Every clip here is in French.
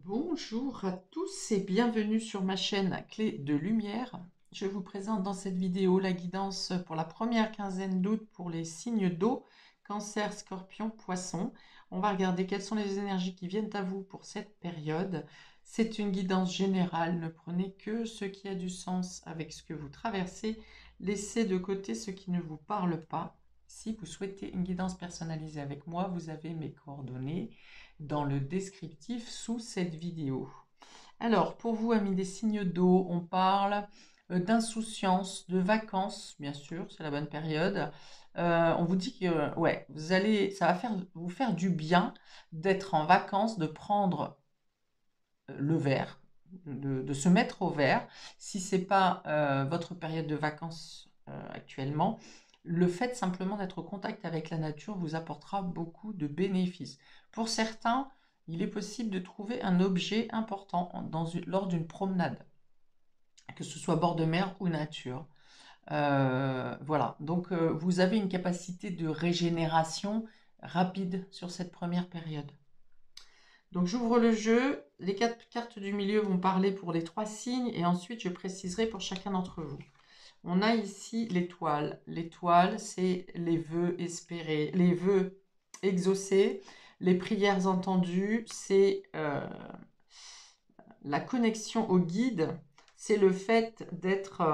Bonjour à tous et bienvenue sur ma chaîne Clé de Lumière. Je vous présente dans cette vidéo la guidance pour la première quinzaine d'août pour les signes d'eau, Cancer, Scorpion, Poisson. On va regarder quelles sont les énergies qui viennent à vous pour cette période. C'est une guidance générale, ne prenez que ce qui a du sens avec ce que vous traversez. Laissez de côté ce qui ne vous parle pas. Si vous souhaitez une guidance personnalisée avec moi, vous avez mes coordonnées dans le descriptif sous cette vidéo. Alors, pour vous, amis des signes d'eau, on parle d'insouciance, de vacances, bien sûr, c'est la bonne période. On vous dit que ouais, ça va vous faire du bien d'être en vacances, de prendre le vert, de se mettre au vert. Si ce n'est pas votre période de vacances actuellement, le fait simplement d'être au contact avec la nature vous apportera beaucoup de bénéfices. Pour certains, il est possible de trouver un objet important lors d'une promenade, que ce soit bord de mer ou nature. Voilà, donc vous avez une capacité de régénération rapide sur cette première période. Donc j'ouvre le jeu, les 4 cartes du milieu vont parler pour les 3 signes et ensuite je préciserai pour chacun d'entre vous. On a ici l'étoile. L'étoile, c'est les vœux espérés, les vœux exaucés, les prières entendues, c'est la connexion au guide, c'est le fait d'être...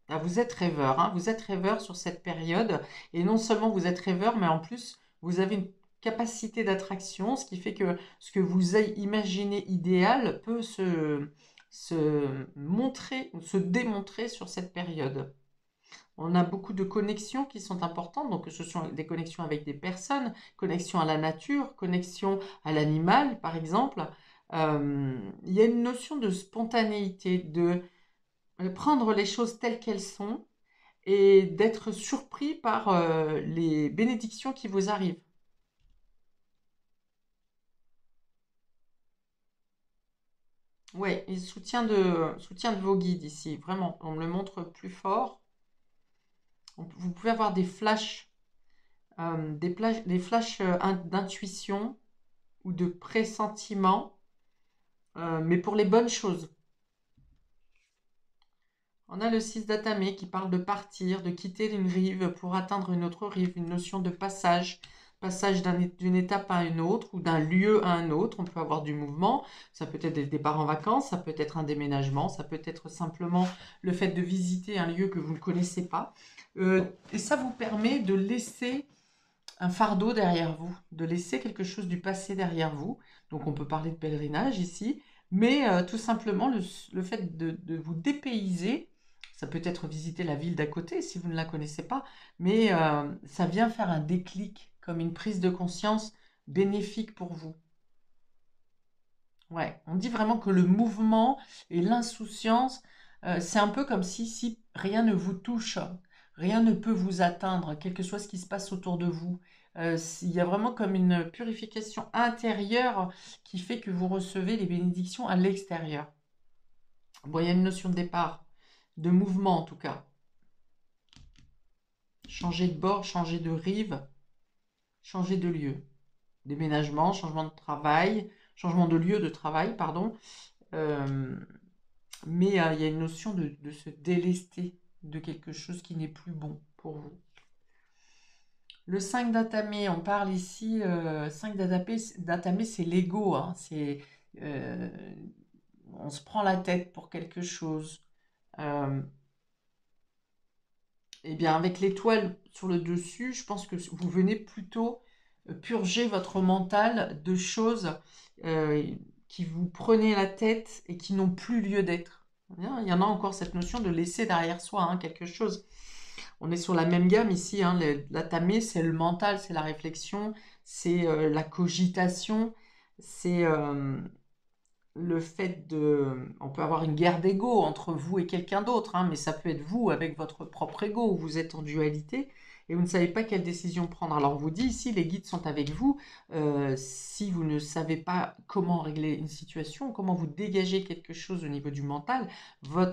vous êtes rêveur, hein, vous êtes rêveur sur cette période et non seulement vous êtes rêveur, mais en plus vous avez une capacité d'attraction, ce qui fait que ce que vous avez imaginé idéal peut se montrer ou se démontrer sur cette période. On a beaucoup de connexions qui sont importantes, donc ce sont des connexions avec des personnes, connexion à la nature, connexion à l'animal par exemple. Il y a une notion de spontanéité, de prendre les choses telles qu'elles sont et d'être surpris par les bénédictions qui vous arrivent. Ouais, et soutien de vos guides ici, vraiment, on me le montre plus fort. Vous pouvez avoir des flashs d'intuition ou de pressentiment, mais pour les bonnes choses. On a le 6 d'Atamé qui parle de partir, de quitter une rive pour atteindre une autre rive, une notion de passage, passage d'une étape à une autre ou d'un lieu à un autre. On peut avoir du mouvement, ça peut être des départs en vacances, ça peut être un déménagement, ça peut être simplement le fait de visiter un lieu que vous ne connaissez pas. Et ça vous permet de laisser un fardeau derrière vous, de laisser quelque chose du passé derrière vous. Donc on peut parler de pèlerinage ici, mais tout simplement le fait de vous dépayser, ça peut être visiter la ville d'à côté si vous ne la connaissez pas, mais ça vient faire un déclic, comme une prise de conscience bénéfique pour vous. Ouais, on dit vraiment que le mouvement et l'insouciance, c'est un peu comme si rien ne vous touche, rien ne peut vous atteindre, quel que soit ce qui se passe autour de vous. Il y a vraiment comme une purification intérieure qui fait que vous recevez les bénédictions à l'extérieur. Bon, il y a une notion de départ, de mouvement en tout cas. Changer de bord, changer de rive, changer de lieu. Déménagement, changement de travail, changement de lieu de travail, pardon. Euh, Mais il y a une notion de se délester de quelque chose qui n'est plus bon pour vous. Le 5 d'Atamé, on parle ici, 5 d'Atamé, c'est l'ego, hein, euh, on se prend la tête pour quelque chose. Euh, eh bien, avec l'étoile sur le dessus, je pense que vous venez plutôt purger votre mental de choses euh, qui vous prenaient la tête et qui n'ont plus lieu d'être. Il y en a encore cette notion de laisser derrière soi, hein, quelque chose. On est sur la même gamme ici, hein, la tamé, c'est le mental, c'est la réflexion, c'est la cogitation, c'est le fait de... On peut avoir une guerre d'ego entre vous et quelqu'un d'autre, hein, mais ça peut être vous avec votre propre ego, où vous êtes en dualité et vous ne savez pas quelle décision prendre. Alors on vous dit ici, les guides sont avec vous. Si vous ne savez pas comment régler une situation, comment vous dégager quelque chose au niveau du mental, vos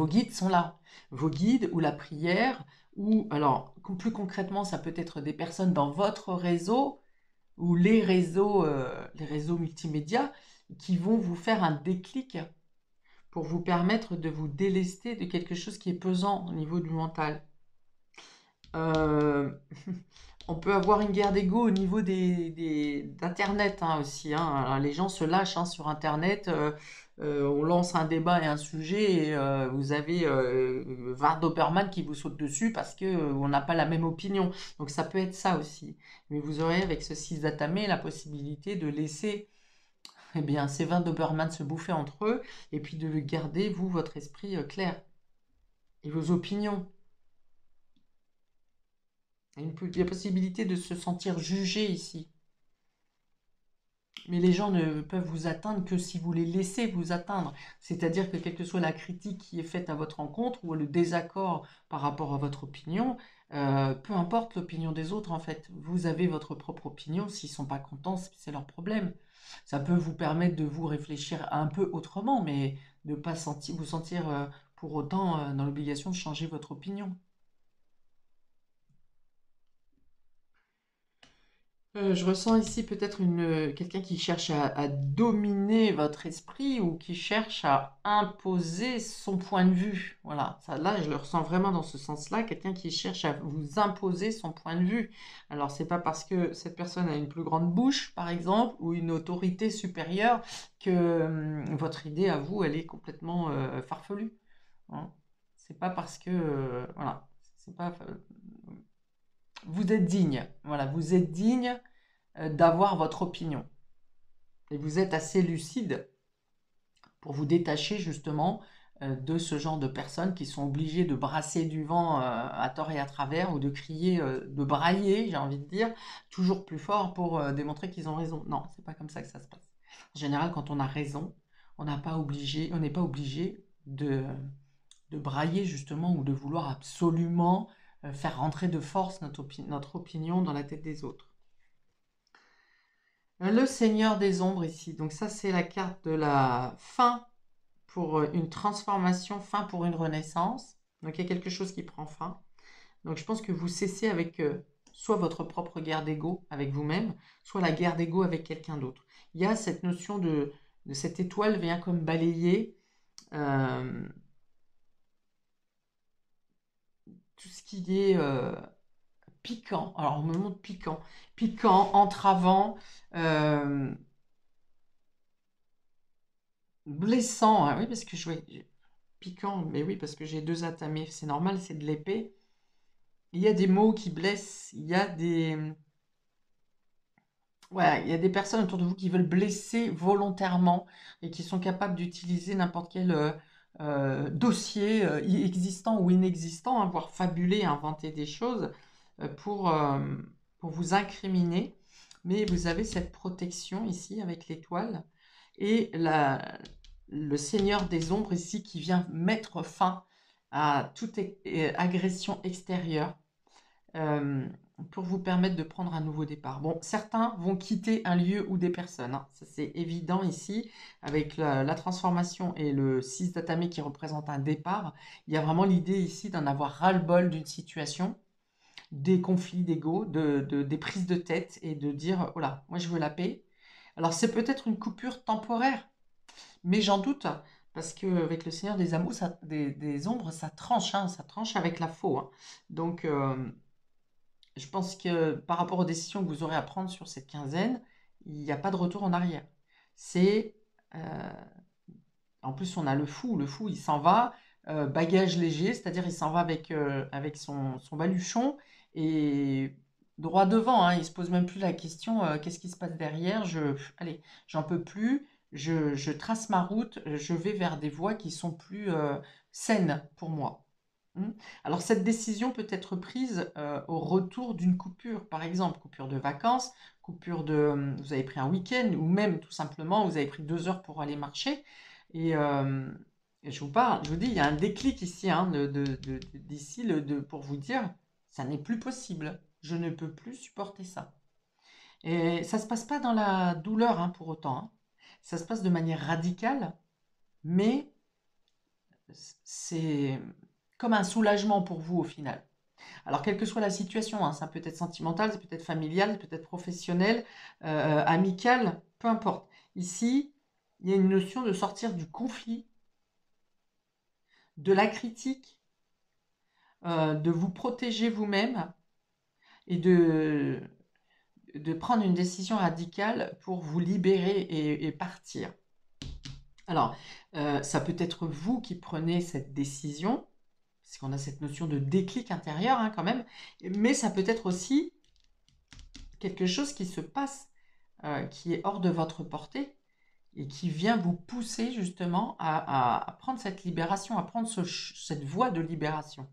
guides sont là. Vos guides ou la prière, ou alors plus concrètement, ça peut être des personnes dans votre réseau ou les les réseaux multimédia qui vont vous faire un déclic pour vous permettre de vous délester de quelque chose qui est pesant au niveau du mental. Euh, on peut avoir une guerre d'ego au niveau d'Internet aussi. Alors, les gens se lâchent sur Internet. On lance un débat et un sujet et vous avez 20 Doberman qui vous sautent dessus parce que on n'a pas la même opinion. Donc ça peut être ça aussi. Mais vous aurez avec ce 6 datamé la possibilité de laisser ces 20 Doberman se bouffer entre eux et puis de garder, vous, votre esprit clair et vos opinions. Il y a possibilité de se sentir jugé ici. Mais les gens ne peuvent vous atteindre que si vous les laissez vous atteindre. C'est-à-dire que quelle que soit la critique qui est faite à votre encontre ou le désaccord par rapport à votre opinion, peu importe l'opinion des autres en fait. Vous avez votre propre opinion. S'ils ne sont pas contents, c'est leur problème. Ça peut vous permettre de vous réfléchir un peu autrement, mais de ne pas vous sentir pour autant dans l'obligation de changer votre opinion. Je ressens ici peut-être quelqu'un qui cherche à dominer votre esprit ou qui cherche à imposer son point de vue. Voilà, ça, là, je le ressens vraiment dans ce sens-là, quelqu'un qui cherche à vous imposer son point de vue. Alors, c'est pas parce que cette personne a une plus grande bouche, par exemple, ou une autorité supérieure que votre idée à vous, elle est complètement farfelue. Hein. C'est pas parce que, voilà, c'est pas, vous êtes digne. Voilà, vous êtes digne d'avoir votre opinion. Et vous êtes assez lucide pour vous détacher justement de ce genre de personnes qui sont obligées de brasser du vent à tort et à travers ou de crier, de brailler, j'ai envie de dire, toujours plus fort pour démontrer qu'ils ont raison. Non, c'est pas comme ça que ça se passe. En général, quand on a raison, on n'est pas obligé de brailler justement ou de vouloir absolument faire rentrer de force notre opinion dans la tête des autres. Le Seigneur des Ombres ici. Donc ça, c'est la carte de la fin pour une transformation, fin pour une renaissance. Donc il y a quelque chose qui prend fin. Donc je pense que vous cessez avec soit votre propre guerre d'ego avec vous-même, soit la guerre d'ego avec quelqu'un d'autre. Il y a cette notion de cette étoile vient comme balayer tout ce qui est piquant. Alors on me montre piquant. Piquant, entravant, blessant. Ah oui, parce que piquant, mais oui, parce que j'ai deux atamés. C'est normal, c'est de l'épée. Il y a des mots qui blessent. Ouais, il y a des personnes autour de vous qui veulent blesser volontairement et qui sont capables d'utiliser n'importe quel dossier existant ou inexistant, voire fabuler, inventer des choses euh, pour, euh, pour vous incriminer. Mais vous avez cette protection ici avec l'étoile et le Seigneur des Ombres ici qui vient mettre fin à toute agression extérieure euh, pour vous permettre de prendre un nouveau départ. Bon, certains vont quitter un lieu ou des personnes, hein. Ça c'est évident ici, avec la transformation et le 6 datame qui représente un départ. Il y a vraiment l'idée ici d'en avoir ras-le-bol d'une situation, des conflits d'ego, des prises de tête et de dire, oh là, moi je veux la paix. Alors c'est peut-être une coupure temporaire, mais j'en doute, parce qu'avec le Seigneur des Amours, des Ombres, ça tranche, hein, ça tranche avec la faux, hein. Donc, je pense que par rapport aux décisions que vous aurez à prendre sur cette quinzaine, il n'y a pas de retour en arrière. C'est, euh, en plus, on a le fou, il s'en va, bagage léger, c'est-à-dire il s'en va avec son baluchon et droit devant, hein, il se pose même plus la question, qu'est-ce qui se passe derrière, allez, j'en peux plus, je trace ma route, je vais vers des voies qui sont plus saines pour moi. Hmm. Alors cette décision peut être prise au retour d'une coupure, par exemple coupure de vacances, vous avez pris un week-end ou même tout simplement vous avez pris 2 heures pour aller marcher et je vous parle, je vous dis, il y a un déclic ici hein, d'ici pour vous dire, ça n'est plus possible, je ne peux plus supporter ça. Et ça ne se passe pas dans la douleur hein, pour autant, hein. Ça se passe de manière radicale, mais c'est comme un soulagement pour vous au final. Alors, quelle que soit la situation, hein, ça peut être sentimental, ça peut être familial, ça peut être professionnel, amical, peu importe. Ici, il y a une notion de sortir du conflit, de la critique, de vous protéger vous-même et de prendre une décision radicale pour vous libérer et partir. Alors, ça peut être vous qui prenez cette décision, parce qu'on a cette notion de déclic intérieur quand même, mais ça peut être aussi quelque chose qui se passe, qui est hors de votre portée et qui vient vous pousser justement à prendre cette libération, à prendre cette voie de libération.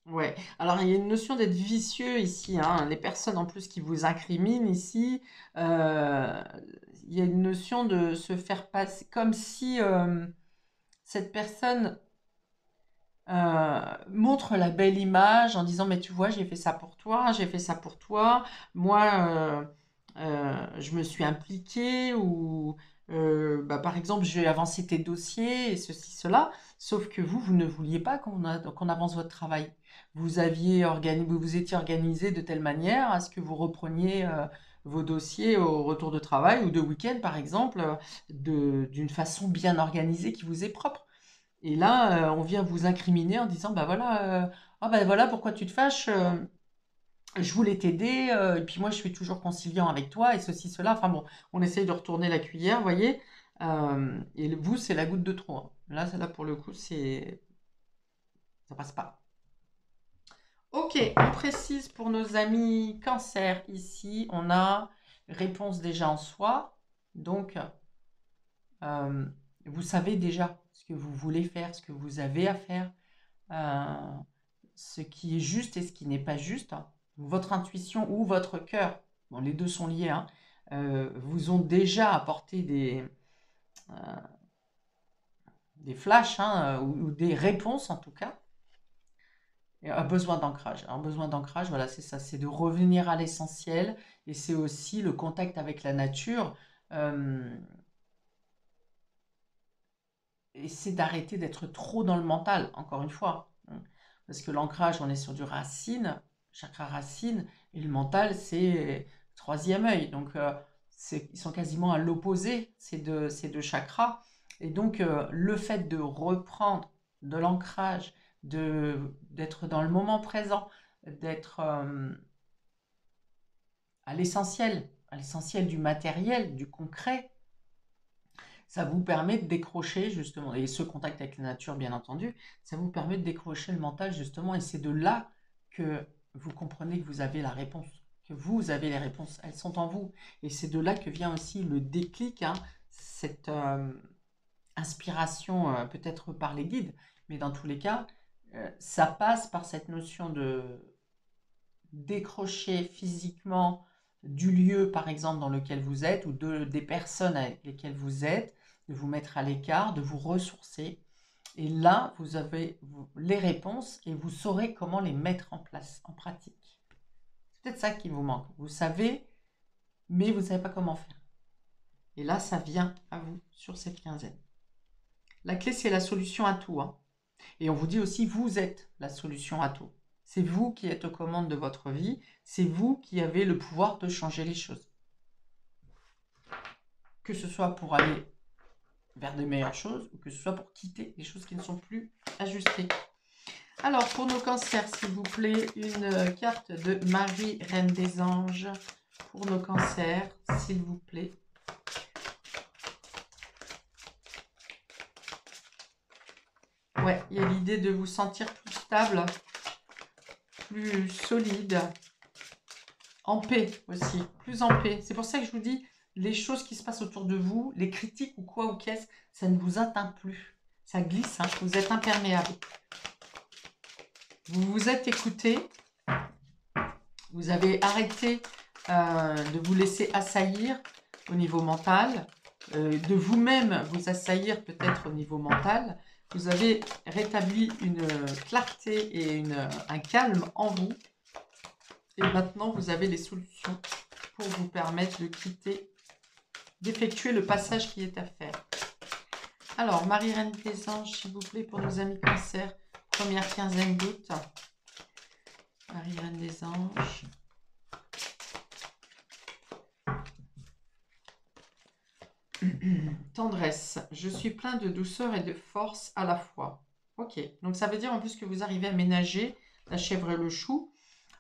Ouais, alors il y a une notion d'être vicieux ici, les personnes en plus qui vous incriminent ici, euh, il y a une notion de se faire passer comme si cette personne montre la belle image en disant mais tu vois j'ai fait ça pour toi, j'ai fait ça pour toi, moi je me suis impliquée ou bah, par exemple j'ai avancé tes dossiers et ceci cela, sauf que vous ne vouliez pas qu'on avance votre travail. Vous vous étiez organisé de telle manière à ce que vous repreniez vos dossiers au retour de travail ou de week-end par exemple d'une façon bien organisée qui vous est propre. Et là, on vient vous incriminer en disant, bah voilà, ah bah voilà pourquoi tu te fâches, je voulais t'aider, et puis moi je suis toujours conciliant avec toi, et ceci, cela. Enfin bon, on essaye de retourner la cuillère, vous voyez. Et vous, c'est la goutte de trop, hein. Là, celle-là, pour le coup, ça passe pas. Ok, on précise pour nos amis cancer ici, on a réponse déjà en soi. Donc, euh, vous savez déjà ce que vous voulez faire, ce que vous avez à faire. euh, ce qui est juste et ce qui n'est pas juste, votre intuition ou votre cœur, bon, les deux sont liés, vous ont déjà apporté des flashs ou des réponses en tout cas. Et un besoin d'ancrage. Un besoin d'ancrage, voilà, c'est ça, c'est de revenir à l'essentiel et c'est aussi le contact avec la nature. euh, et c'est d'arrêter d'être trop dans le mental, encore une fois. Parce que l'ancrage, on est sur du racine, chakra racine, et le mental, c'est troisième œil. Donc, ils sont quasiment à l'opposé, ces deux chakras. Et donc, le fait de reprendre de l'ancrage, d'être dans le moment présent, d'être à l'essentiel du matériel, du concret, ça vous permet de décrocher justement, et ce contact avec la nature bien entendu, ça vous permet de décrocher le mental justement, et c'est de là que vous comprenez que vous avez la réponse, que vous avez les réponses, elles sont en vous, et c'est de là que vient aussi le déclic, cette inspiration peut-être par les guides, mais dans tous les cas, ça passe par cette notion de décrocher physiquement du lieu, par exemple, dans lequel vous êtes, ou des personnes avec lesquelles vous êtes, de vous mettre à l'écart, de vous ressourcer. Et là, vous avez les réponses et vous saurez comment les mettre en place, en pratique. C'est peut-être ça qui vous manque. Vous savez, mais vous ne savez pas comment faire. Et là, ça vient à vous sur cette quinzaine. La clé, c'est la solution à tout. Et on vous dit aussi, vous êtes la solution à tout. C'est vous qui êtes aux commandes de votre vie. C'est vous qui avez le pouvoir de changer les choses. Que ce soit pour aller vers de meilleures choses ou que ce soit pour quitter les choses qui ne sont plus ajustées. Alors, pour nos cancers, s'il vous plaît, une carte de Marie, Reine des Anges. Pour nos cancers, s'il vous plaît. Ouais, il y a l'idée de vous sentir plus stable, plus solide, en paix aussi, plus en paix. C'est pour ça que je vous dis, les choses qui se passent autour de vous, les critiques ou quoi ou qu'est-ce, ça ne vous atteint plus. Ça glisse, vous êtes imperméable. Vous vous êtes écouté, vous avez arrêté de vous laisser assaillir au niveau mental, de vous-même vous assaillir peut-être au niveau mental. Vous avez rétabli une clarté et un calme en vous. Et maintenant, vous avez les solutions pour vous permettre de quitter, d'effectuer le passage qui est à faire. Alors, Marie-Reine des Anges, s'il vous plaît, pour nos amis cancer, première quinzaine d'août. Marie Reine des Anges. Tendresse. Je suis plein de douceur et de force à la fois. Ok, donc ça veut dire en plus que vous arrivez à ménager la chèvre et le chou.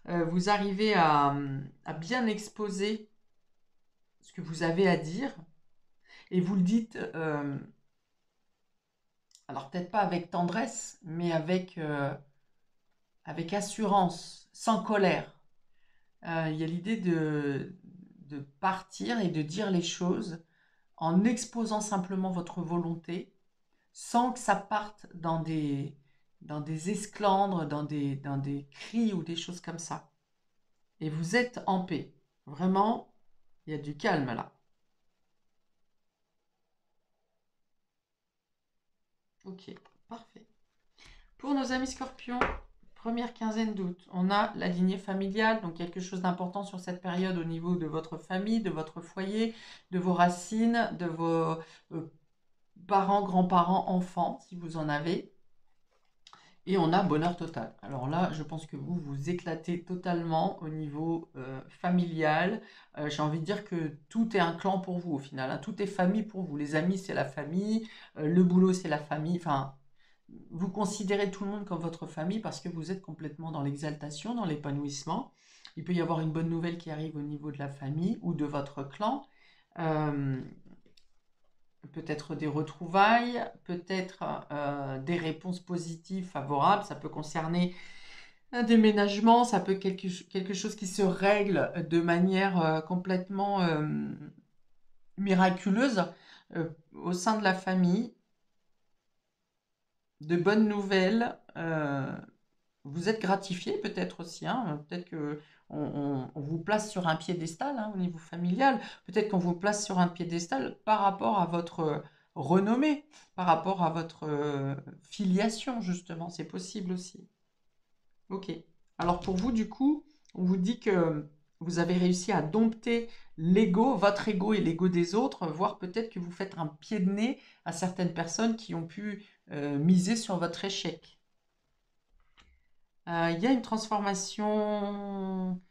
Vous arrivez à bien exposer ce que vous avez à dire. Et vous le dites, alors peut-être pas avec tendresse, mais avec assurance, sans colère. Il y a l'idée de partir et de dire les choses en exposant simplement votre volonté, sans que ça parte dans des esclandres, dans des cris ou des choses comme ça. Et vous êtes en paix. Vraiment, il y a du calme là. Ok, parfait. Pour nos amis scorpions, première quinzaine d'août, on a la lignée familiale, donc quelque chose d'important sur cette période au niveau de votre famille, de votre foyer, de vos racines, de vos parents, grands-parents, enfants, si vous en avez. Et on a bonheur total. Alors là, je pense que vous vous éclatez totalement au niveau familial. J'ai envie de dire que tout est un clan pour vous au final, hein. Tout est famille pour vous. Les amis, c'est la famille. Le boulot, c'est la famille. Enfin, vous considérez tout le monde comme votre famille parce que vous êtes complètement dans l'exaltation, dans l'épanouissement. Il peut y avoir une bonne nouvelle qui arrive au niveau de la famille ou de votre clan. Euh, Peut-être des retrouvailles, peut-être des réponses positives, favorables. Ça peut concerner un déménagement, ça peut quelque chose qui se règle de manière complètement miraculeuse au sein de la famille. De bonnes nouvelles. Vous êtes gratifié peut-être aussi, hein. Peut-être que on vous place sur un piédestal, hein, au niveau familial. Peut-être qu'on vous place sur un piédestal par rapport à votre renommée, par rapport à votre filiation, justement. C'est possible aussi. Ok. Alors pour vous, du coup, on vous dit que vous avez réussi à dompter l'ego, votre ego et l'ego des autres, voire peut-être que vous faites un pied de nez à certaines personnes qui ont pu miser sur votre échec. Il y a une transformation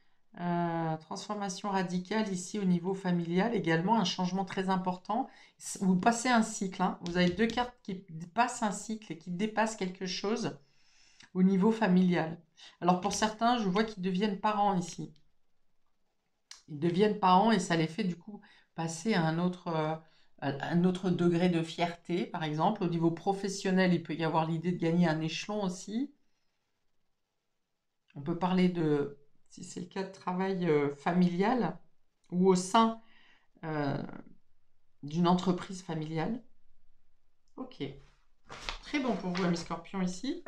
radicale ici au niveau familial, également un changement très important. Vous passez un cycle, hein. Vous avez deux cartes qui passent un cycle et qui dépassent quelque chose au niveau familial. Alors pour certains, je vois qu'ils deviennent parents ici. Ils deviennent parents et ça les fait du coup passer à un autre degré de fierté, par exemple. Au niveau professionnel, il peut y avoir l'idée de gagner un échelon aussi. On peut parler de, si c'est le cas de travail familial ou au sein euh, d'une entreprise familiale. Ok, très bon pour vous, amis scorpions, ici.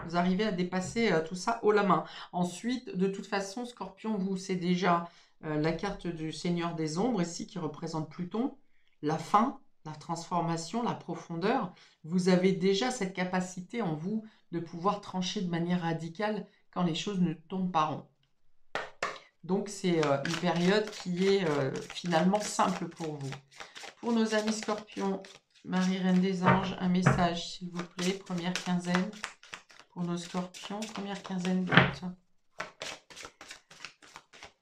Vous arrivez à dépasser tout ça haut la main. Ensuite, de toute façon, scorpion, vous, c'est déjà la carte du Seigneur des Ombres, ici, qui représente Pluton, la fin, la transformation, la profondeur. Vous avez déjà cette capacité en vous de pouvoir trancher de manière radicale quand les choses ne tombent pas rond. Donc, c'est une période qui est finalement simple pour vous. Pour nos amis scorpions, Marie Reine des Anges, un message, s'il vous plaît, première quinzaine. Pour nos scorpions, première quinzaine d'août.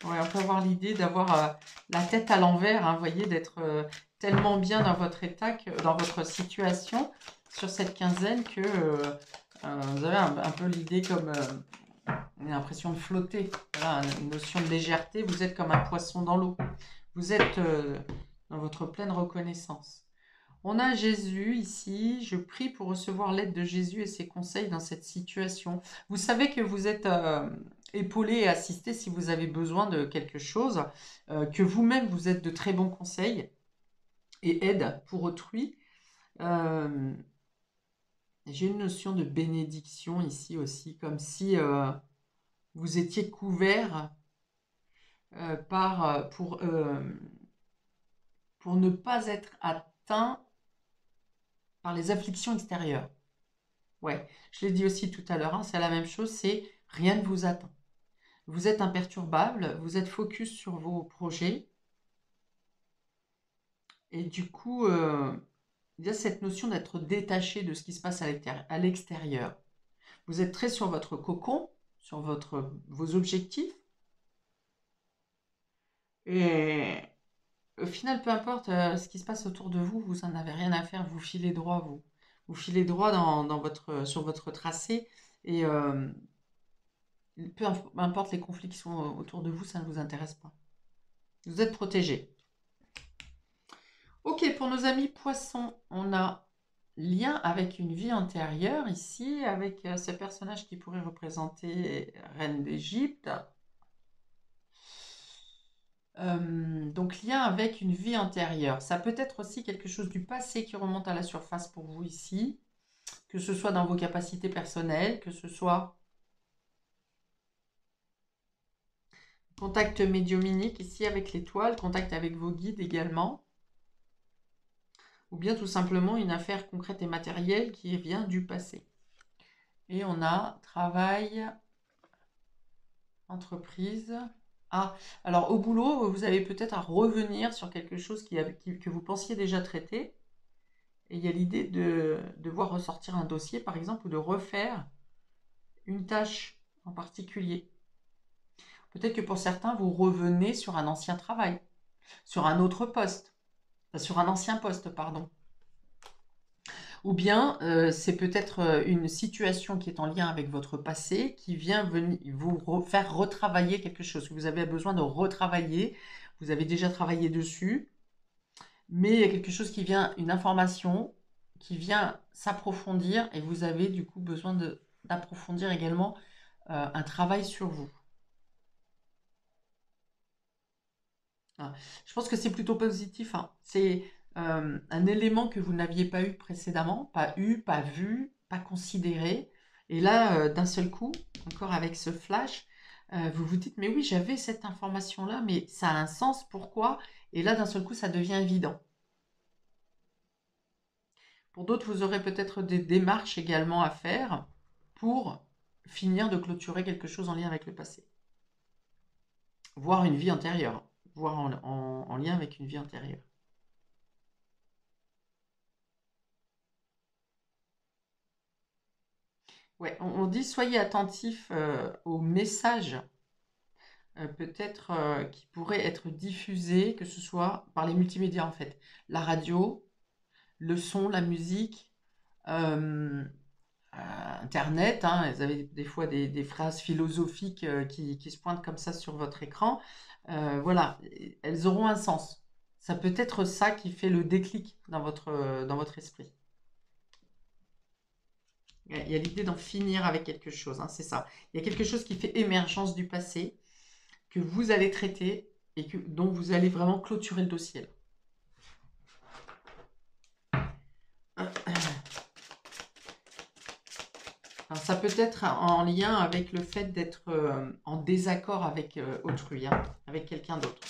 Ouais, on peut avoir l'idée d'avoir la tête à l'envers, hein, vous voyez, d'être tellement bien dans votre état, dans votre situation sur cette quinzaine que vous avez un peu l'idée comme l'impression de flotter. Voilà, une notion de légèreté, vous êtes comme un poisson dans l'eau. Vous êtes dans votre pleine reconnaissance. On a Jésus ici. Je prie pour recevoir l'aide de Jésus et ses conseils dans cette situation. Vous savez que vous êtes épaulé et assisté si vous avez besoin de quelque chose, que vous-même vous êtes de très bons conseils et aide pour autrui. J'ai une notion de bénédiction ici aussi, comme si vous étiez couvert pour ne pas être atteint par les afflictions extérieures. Ouais, je l'ai dit aussi tout à l'heure, hein, c'est la même chose, c'est rien ne vous atteint. Vous êtes imperturbable, vous êtes focus sur vos projets. Et du coup, il y a cette notion d'être détaché de ce qui se passe à l'extérieur. Vous êtes très sur votre cocon, sur vos objectifs. Et au final, peu importe ce qui se passe autour de vous, vous n'en avez rien à faire, vous filez droit, vous. Vous filez droit sur votre tracé. Et peu importe les conflits qui sont autour de vous, ça ne vous intéresse pas. Vous êtes protégé. Ok, pour nos amis poissons, on a lien avec une vie antérieure ici, avec ce personnage qui pourrait représenter Reine d'Égypte. Donc lien avec une vie antérieure. Ça peut être aussi quelque chose du passé qui remonte à la surface pour vous ici, que ce soit dans vos capacités personnelles, que ce soit contact médiumnique ici avec l'étoile, contact avec vos guides également, ou bien tout simplement une affaire concrète et matérielle qui vient du passé. Et on a travail, entreprise. Ah, alors au boulot, vous avez peut-être à revenir sur quelque chose que vous pensiez déjà traiter. Et il y a l'idée de devoir ressortir un dossier, par exemple, ou de refaire une tâche en particulier. Peut-être que pour certains, vous revenez sur un ancien travail, sur un autre poste, sur un ancien poste, pardon. Ou bien, c'est peut-être une situation qui est en lien avec votre passé, qui vient vous faire retravailler quelque chose que vous avez besoin de retravailler. Vous avez déjà travaillé dessus, mais il y a quelque chose qui vient, une information qui vient s'approfondir et vous avez du coup besoin d'approfondir également un travail sur vous. Ah, je pense que c'est plutôt positif, hein. C'est un élément que vous n'aviez pas eu précédemment, pas vu, pas considéré. Et là, d'un seul coup, encore avec ce flash, vous vous dites, mais oui, j'avais cette information-là, mais ça a un sens, pourquoi? Et là, d'un seul coup, ça devient évident. Pour d'autres, vous aurez peut-être des démarches également à faire pour finir de clôturer quelque chose en lien avec le passé. Voire une vie antérieure, voire en lien avec une vie antérieure. Ouais, on dit soyez attentifs aux messages peut-être qui pourraient être diffusés, que ce soit par les multimédias en fait. La radio, le son, la musique, euh, Internet, hein, vous avez des fois des phrases philosophiques qui se pointent comme ça sur votre écran. Voilà, elles auront un sens. Ça peut être ça qui fait le déclic dans votre esprit. Il y a l'idée d'en finir avec quelque chose, hein, c'est ça. Il y a quelque chose qui fait émergence du passé, que vous allez traiter et dont vous allez vraiment clôturer le dossier. Alors, ça peut être en lien avec le fait d'être en désaccord avec autrui, hein, avec quelqu'un d'autre.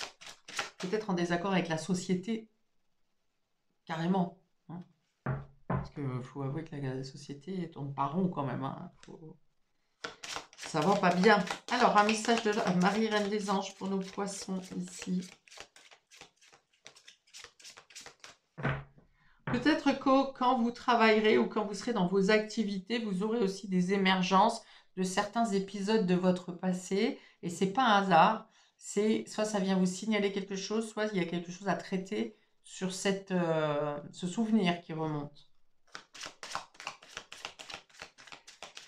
Peut-être en désaccord avec la société, carrément. Hein. Parce qu'il faut avouer que la société tourne pas rond quand même. Hein. Ça va pas bien. Alors, un message de Marie Reine des Anges pour nos poissons ici. Peut-être que quand vous travaillerez ou quand vous serez dans vos activités, vous aurez aussi des émergences de certains épisodes de votre passé. Et c'est pas un hasard. C'est soit ça vient vous signaler quelque chose, soit il y a quelque chose à traiter sur ce souvenir qui remonte.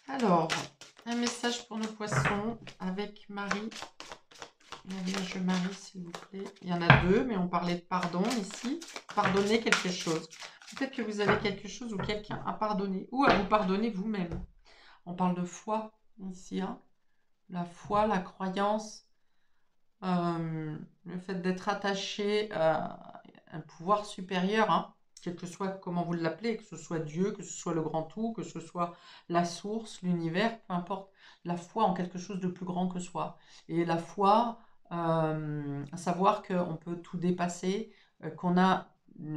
Alors, un message pour nos poissons avec Marie. La Vierge Marie, s'il vous plaît. Il y en a deux, mais on parlait de pardon ici. Pardonner quelque chose. Peut-être que vous avez quelque chose ou quelqu'un à pardonner ou à vous pardonner vous-même. On parle de foi ici. Hein. La foi, la croyance, le fait d'être attaché à un pouvoir supérieur, hein, quel que soit comment vous l'appelez, que ce soit Dieu, que ce soit le grand tout, que ce soit la source, l'univers, peu importe. La foi en quelque chose de plus grand que soi. Et la foi, à savoir qu'on peut tout dépasser, qu'on a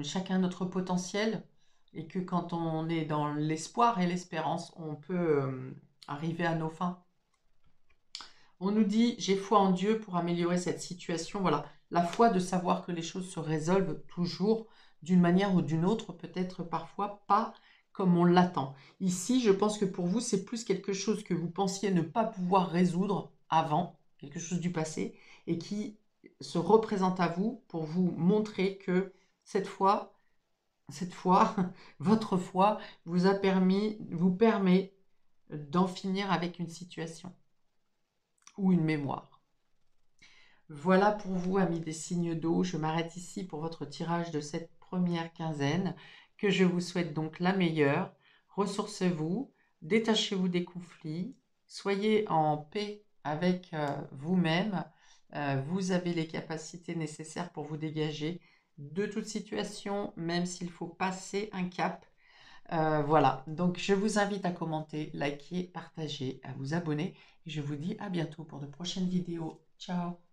chacun notre potentiel et que quand on est dans l'espoir et l'espérance, on peut arriver à nos fins. On nous dit, j'ai foi en Dieu pour améliorer cette situation. Voilà, la foi de savoir que les choses se résolvent toujours d'une manière ou d'une autre, peut-être parfois pas comme on l'attend. Ici, je pense que pour vous, c'est plus quelque chose que vous pensiez ne pas pouvoir résoudre avant, quelque chose du passé, et qui se représente à vous pour vous montrer que cette fois, votre foi vous permet d'en finir avec une situation ou une mémoire. Voilà pour vous, amis des signes d'eau. Je m'arrête ici pour votre tirage de cette première quinzaine, que je vous souhaite donc la meilleure. Ressourcez-vous, détachez-vous des conflits, soyez en paix avec vous-même. Vous avez les capacités nécessaires pour vous dégager de toute situation, même s'il faut passer un cap. Voilà, donc je vous invite à commenter, liker, partager, à vous abonner. Et je vous dis à bientôt pour de prochaines vidéos. Ciao!